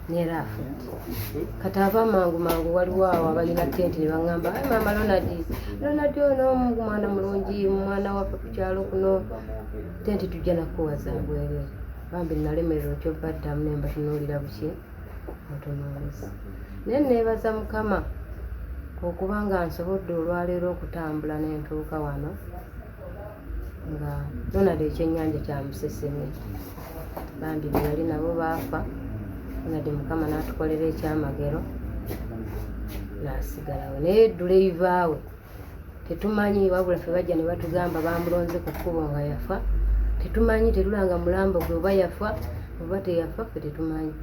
neera afudde. Kati ava mangu waliwo awo abalina tenti ne baŋŋamba maama Ronald ono mwana mulungi, mwana waffe ku kyalo kuno, tenti tujja nakuwaza bwereere. Bambi nalemererwa ekyobaddamu ne mbatunuulira buki mutunuulizi. Naye neebaza Mukama okuba nga nsobodde olwaleero okutambula n'entuuka wano nga Ronald ekyennyanja kyamusesemye. Bambi bwe yali nabo baafa, Ronald Mukama n'atukolera ekyamagero n'asigalawo. Naye duleyivaawe tetumanyi, wabula ffe bajja ne batugamba bamulonze ku kkubo nga yafa. Tetumanyi, tetulanga mulambo gwe oba yafa oba teyafa, ffe tetumanyi.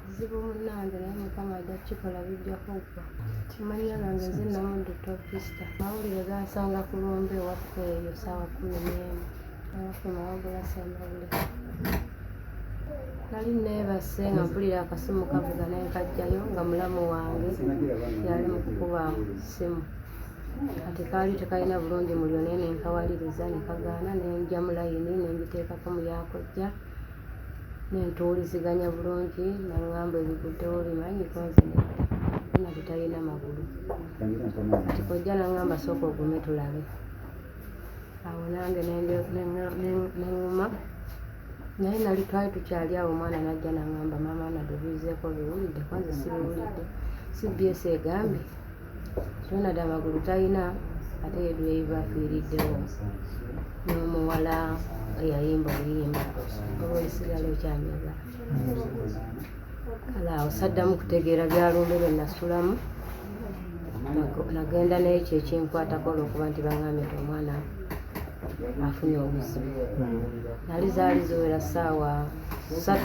Kizibu munnange naye Mukama ajja kukikola bijja kuggwa. Kimanya gange nze Namunddu Topista. Mawulire gansanga ku lumbe ewaffe eyo ssaawa 11 ewaffe Mawagula Ssembabule. Nali neebase nga mpulira akasimu kavuga naye nkajjayo nga mulamu wange yali mu kukuba ssimu. Kati kaali tekalina bulungi mulyo naye ne nkawaliriza ne kagaana ne njja mu layini ne ngiteekako mu yakojja ne ntuuliziganya bulungi. Naŋŋamba ebiguddewo bimanyi konze nedda nali talina magulu. Kati kojja naŋŋamba sooka ogume tulabe. Awo nange neŋŋuma naye nali twali tukyali awo, omwana najja naŋŋamba maama Ronald obivuzeeko biwulidde? Kwanze sibiwulidde. CBS egambye Ronald amagulu talina ate ye duleyivaawo afiiriddewo n'omuwala eyayimba oluyimba oba olisigala okyanjagala. Kale awo saddamu kutegeera byalumbe bye nasulamu. Nagenda n'ekyo ekinkwatako olw'okuba nti baŋŋambye nti omwana afunye obuzibu. Nali zaali ziwera ssaawa 3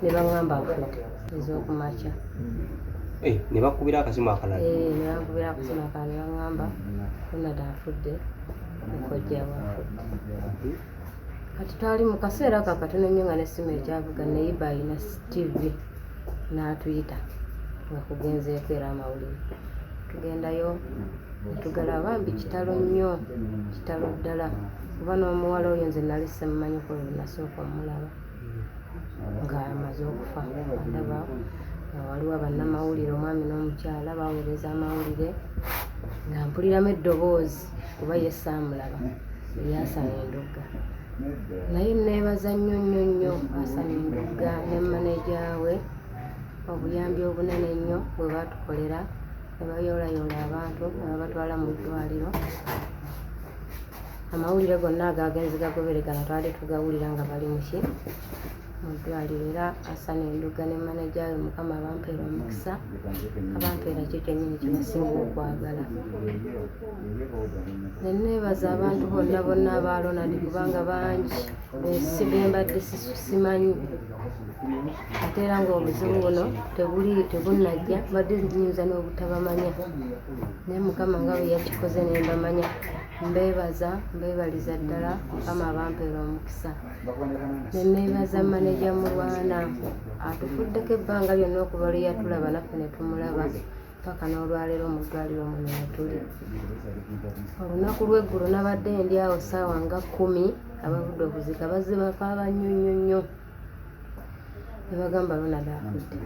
ne baŋŋamba afudde ez'okumakya. Ne bakubira akasimu akalala? Ne bankubira akasimu akalala ne baŋŋamba Ronald afudde, nekojja bw'afudde. Kati twali mu kaseera ako akatono nnyo nga n'essimu ekyavuga neyiba alina TV n'atuyita nga kugenzeeko era amawulire. Tugendayo netugala bambi kitalo nnyo, kitalo ddala, kuba n'omuwala oyo nze nali simmanyiko lwe nasooka omulaba nga amaze okufa. Ndaba nga waliwo bannamawulire omwami n'omukyala baweereza amawulire nga mpuliramu eddoboozi kuba ye saamulaba eryasana endugga. Naye neebaza nnyo asana endugga ne maneja we obuyambi obunene nnyo bwe baatukolera. Ne bayoolayoola abantu ne babatwala mu ddwaliro. Amawulire gonna agaagenze gagoberegana twali tugawulira nga bali mu ddwaliro. Era asana endugga ne maneja we Mukama abampeera omukisa, abampeera kyo kyennyini kye basinga okwagala. Ne neebaza abantu bonna aba Ronald kubanga bangi be mbadde simanyi. Ate era ng'obuzibu buno tebunnajja, mbadde nnyinza n'obutabamanya. Naye Mukama nga bwe yakikoze ne mbamanya. Mbeebaliza ddala Mukama abampeera omukisa. Ne neebaza maneja Mulwana atufuddeko ebbanga lyonna okuva lwe yatulaba naffe ne tumulaba paka n'olwaleero mu ddwaliro muno we tuli. Olunaku lw'eggulo nabadde ndi awo ssaawa nga 10 abavudde okuzika bazze bakaaba nnyo ne bagamba Ronald afudde.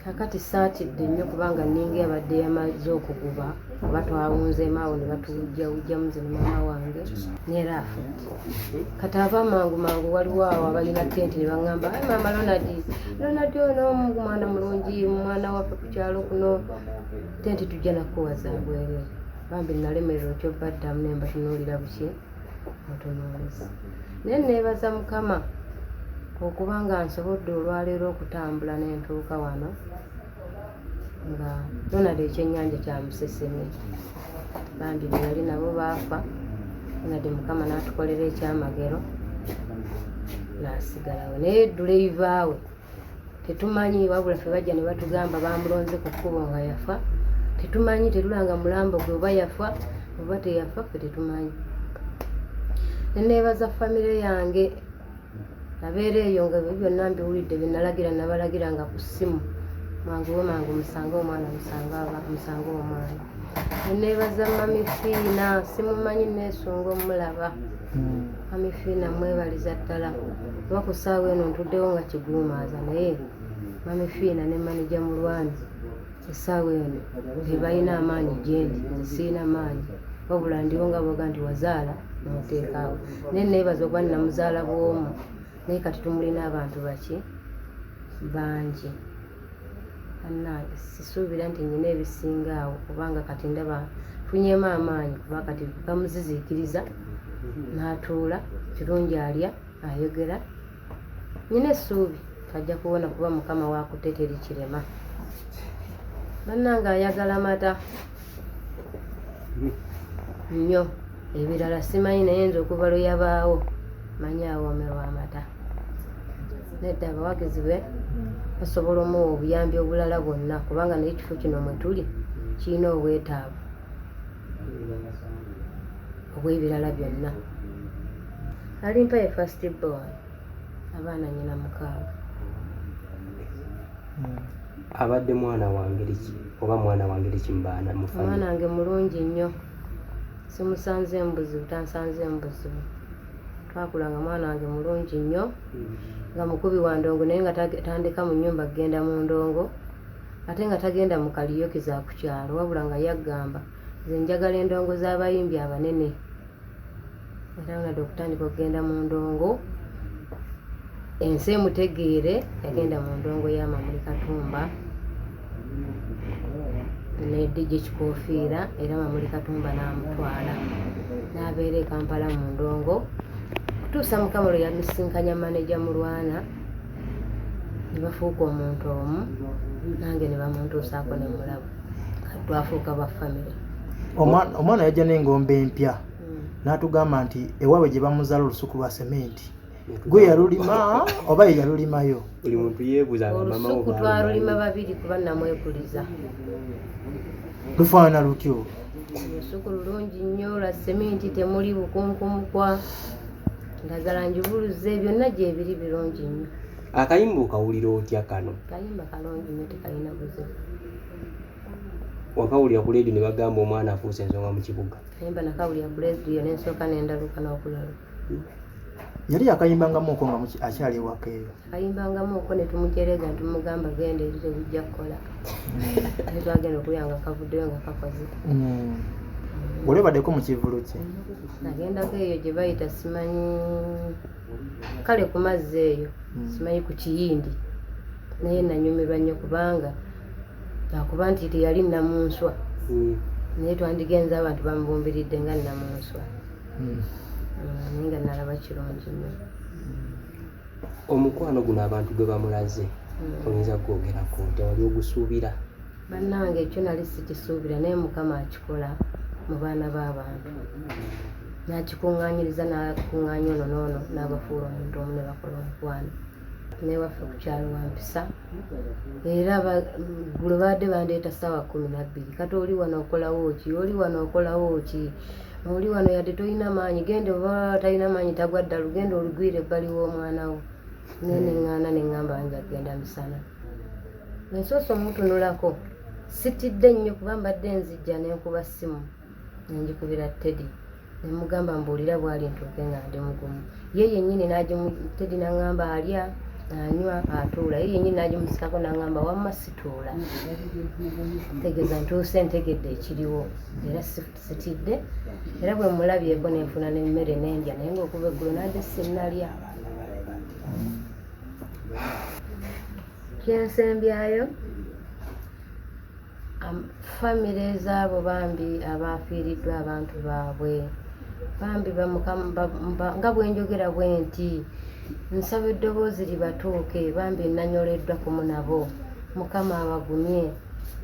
Kakati saatidde nnyo kubanga nninga abadde yamaze okukuba oba twawunzeemu awo ne batujjawujjamu nze ne maama wange neera afudde. Kati ava mangu waliwo awo abalina tenti ne baŋŋamba maama Ronald ono mwana mulungi, mwana waffe ku kyalo kuno, tenti tujja nakuwaza bwereere. Bambi nalemererwa ekyobaddamu ne mbatunuulira buki mutunuulizi. Naye neebaza Mukama okuba nga nsobodde olwaleero okutambula n'entuuka wano nga Ronald ekyennyanja kyamusesemye. Bambi bwe yali nabo baafa, Ronald Mukama n'atukolera ekyamagero n'asigalawo. Naye duleyivaawe tetumanyi, wabula ffe bajja ne batugamba bamulonze ku kkubo nga yafa. Tetumanyi, tetulanga mulambo gwe oba yafa oba teyafa, ffe tetumanyi. Ne neebaza famire yange nabeera eyo nga byonna mbiwulidde bye nabalagira nga ku ssimu mangu musange omwana musange omwana. Ne neebaza mami Fiina simumanyi neesunga omulaba Mamifiina mwebaliza ddala kuba ku ssaawa eno ntuddewo nga kiguumaaza naye Mamifiina ne manija Mulwana essaawa eno tebalina amaanyi gyendi, siina maanyi wabula ndiwo nga boga nti wazaala n'oteekaawo naye neebaza okuba nnamuzaala bw'omu naye kati tumulina abantu baki bangi annange sisuubira nti nyina ebisinga awo kubanga kati ndaba funyeemu amaanyi kuba kati bamuziziikiriza n'atuula kirungi alya ayogera nyina essuubi ajja kuwona kuba Mukama waakute teri kirema bannange ayagala mata nnyo ebirala simanyi naye nze okuva lwe yabaawo manyi awoomerwa amata nedda abawagizi be basobola omuwa obuyambi obulala bwonna kubanga n'ekifo kino mwe tuli kirina obwetaavu obw'ebirala byonna alimpa ye first born abaana nyina 6 abadde mwana wange ki oba mwana wange ki mbaana mufanye omwana wange mulungi nnyo simusanze embuzibu tansanze embuzibu twakulanga mwana wange mulungi nnyo nga mukubi wa ndongo naye nga tandika mu nnyumba kugenda mu ndongo ate nga tagenda mu kaliyoki za ku kyalo wabula nga yaggamba nze njagala endongo z'abayimbi abanene era nga okutandika okugenda mu ndongo ensi emutegeere yagenda mu ndongo y'Amamuli Katumba ne DJ Kikoofiira era Mamuli Katumba n'amutwala n'abeera e Kampala mu ndongo kutuusa Mukama lwe yamusinkanya maneja Mulwana ne bafuuka omuntu omu nange ne bamuntuusaako ne mulaba twafuuka ba famire. Omwana yajja n'engombe empya n'atugamba nti ewaabwe gye bamuzaala olusuku lwa sementi gwe yalulima oba ye yalulimayo. buli muntu yeebuuza nga mama olusuku twalulima babiri kuba namwekuliza lufaanana lutyo. olusuku lulungi nnyo lwa sementi temuli bukunkumukwa ndagala njubuluze byonna gyebiri birungi nnyo. akayimba okawulira otya kano? Kayimba kalungi nnyo tekalina buzibu. wakawulira ku leediyo ne bagamba omwana afuuse ensonga mu kibuga? Kayimba nakawulira ku leediyo n'ensooka n'endaluka n'okulala. Yali yakayimbangamuuko nga akyali ewaka eyo. Akayimbangamuuko ne tumujerega tumugamba genda ebyo tebijja kukola. Ate twagenda okulya nga kavuddeyo nga kakoze. Oli obaddeko mu kivulu kye? Nagendako eyo gye bayita simanyi kale ku mazzi eyo simanyi ku Kiyindi naye nanyumirwa nnyo kubanga akuba nti teyali namunswa naye twandigenza abantu bamubumbiridde nga namunswa naye nga nalaba kirungi nnyo. Omukwano guno abantu gwe bamulaze oyinza kwogerako tewali ogusuubira? Bannange ekyo nali sikisuubira naye Mukama akikola mu baana b'abantu n'akikuŋŋaanyiriza n'akuŋŋaanya ono n'ono n'abafuula omuntu omu ne bakola omukwano. Naye waffe ku kyalo wampisa era gwe baadde bandeeta ssaawa 12 kati oli wano okolawo ki oli wano okolawo ki oli wano yadde tolina maanyi genda oba talina maanyi tagwa dda lugenda olugwire ebbali w'omwana wo naye neŋŋaana neŋŋamba wange agenda misana. Ensooso omutunulako sitidde nnyo kuba mbadde nzijja nenkuba ssimu nenjikubira Teddy nemugamba mbuulira bwali ntuuke nga ndi mugumu ye yennyini Teddy naŋŋamba alya anywa atuula ye yennyini nagimusikako naŋŋamba wamma situula tegeeza ntuuse ntegedde ekiriwo era sitidde era bwe mulabyeko nenfuna n'emmere nendya naye ngaokuba eggulo nadde sinnalya. Kyensembyayo famire z'abo bambi abaafiiriddwa abantu baabwe bambi nga bwenjogera bwe nti nsaba eddoboozi libatuuke bambi nanyoleddwa kumu nabo Mukama abagumye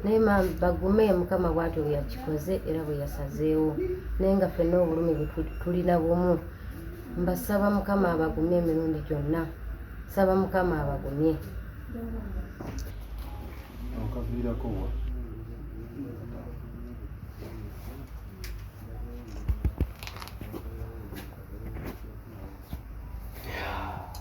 naye bagume Mukama bw'atyo bwe yakikoze era bwe yasazeewo naye nga ffenna obulumi tulina bumu mbasaba Mukama abagumye emirundi gyonna saba Mukama abagumye.